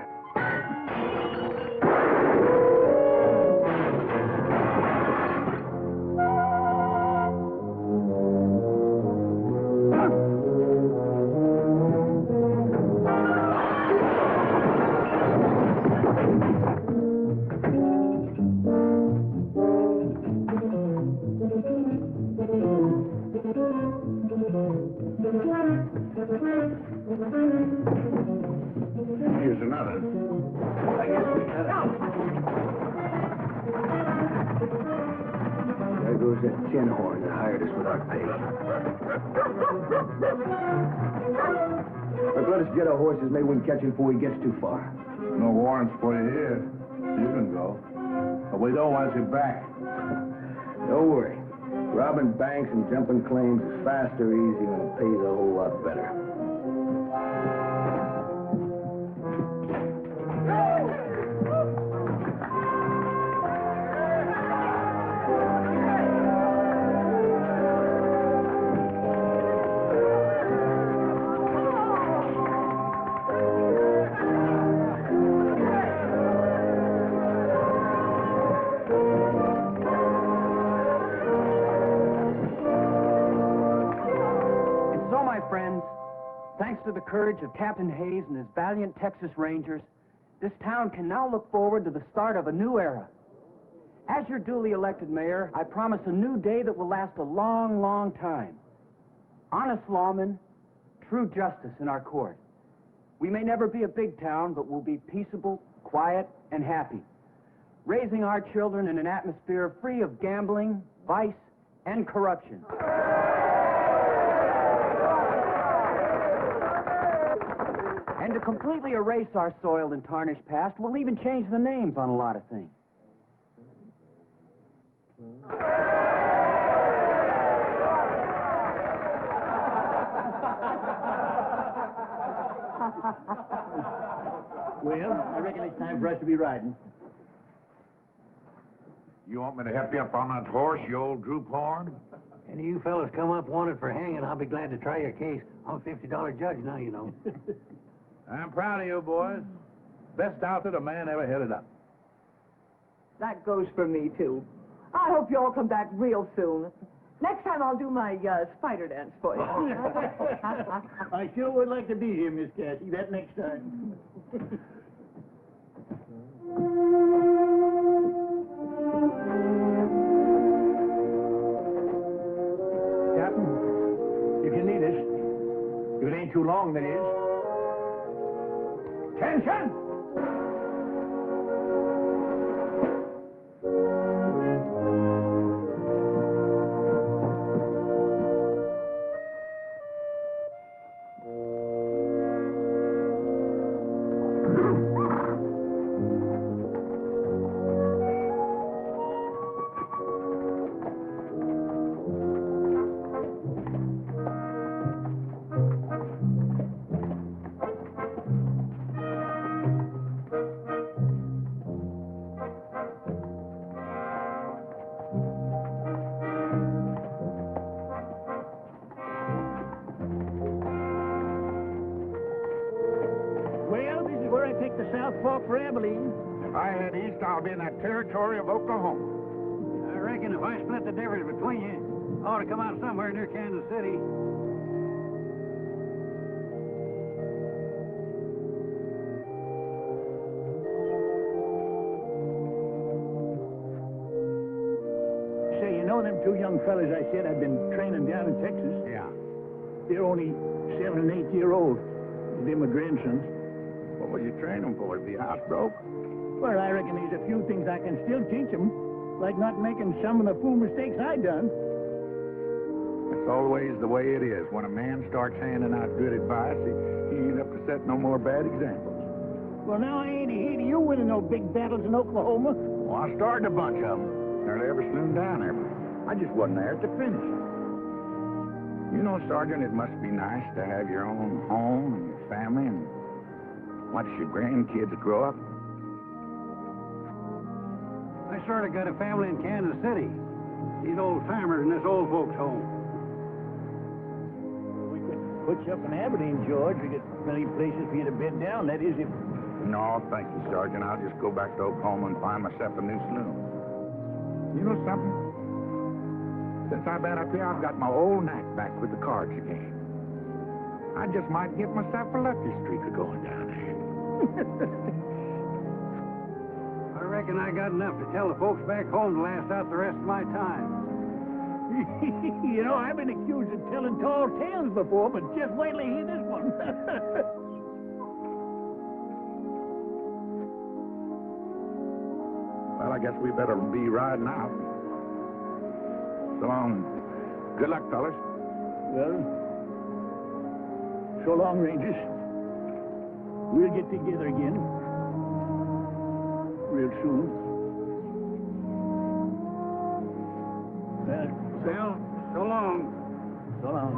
Here's another. I guess we got it. There goes that tin horn that hired us without pay. But let us get our horses. Maybe we can catch him before he gets too far. No warrants for you here. You can go. But we don't want you back. Don't worry. Robbing banks and jumping claims is fast or easy and it pays a whole lot better. Thanks to the courage of Captain Hayes and his valiant Texas Rangers, this town can now look forward to the start of a new era. As your duly elected mayor, I promise a new day that will last a long, long time. Honest lawmen, true justice in our court. We may never be a big town, but we'll be peaceable, quiet, and happy, raising our children in an atmosphere free of gambling, vice, and corruption. And to completely erase our soiled and tarnished past, we'll even change the names on a lot of things. Well, I reckon it's time for us to be riding. You want me to help you up on that horse, you old droop horn? Any of you fellas come up wanted for hanging, I'll be glad to try your case. I'm a $50 judge now, you know. I'm proud of you, boys. Best outfit a man ever headed up. That goes for me, too. I hope you all come back real soon. Next time I'll do my spider dance for you. I sure would like to be here, Miss Cassie, that next time. Captain, you can need us. If it ain't too long, that is. Attention! The South Fork for Abilene. If I head east, I'll be in that territory of Oklahoma. I reckon if I split the difference between you, I ought to come out somewhere near Kansas City. Say, you know them two young fellas I said I've been training down in Texas? Yeah. They're only 7 and 8 year old. They're my grandsons. What will you train them for? To be housebroke? Well, I reckon there's a few things I can still teach them, like not making some of the fool mistakes I done. That's always the way it is. When a man starts handing out good advice, he ain't up to set no more bad examples. Well, now I ain't ahead of you winning no big battles in Oklahoma. Well, I started a bunch of them. Nearly every saloon down there. I just wasn't there to finish. You know, Sergeant, it must be nice to have your own home and your family and watch your grandkids grow up. I sort of got a family in Kansas City. These old timers in this old folks' home. We could put you up in Aberdeen, George. We got plenty of places for you to bed down. That is, if... No, thank you, Sergeant. I'll just go back to Oklahoma and find myself a new saloon. You know something? Since I've been up here, I've got my old knack back with the cards again. I just might get myself a lucky streak of going down there. I reckon I got enough to tell the folks back home to last out the rest of my time. You know, I've been accused of telling tall tales before, but just wait till you hear this one. Well, I guess we better be riding out. So long. Good luck, fellas. Well, so long, Rangers. We'll get together again. Real soon. Well, so long. So long.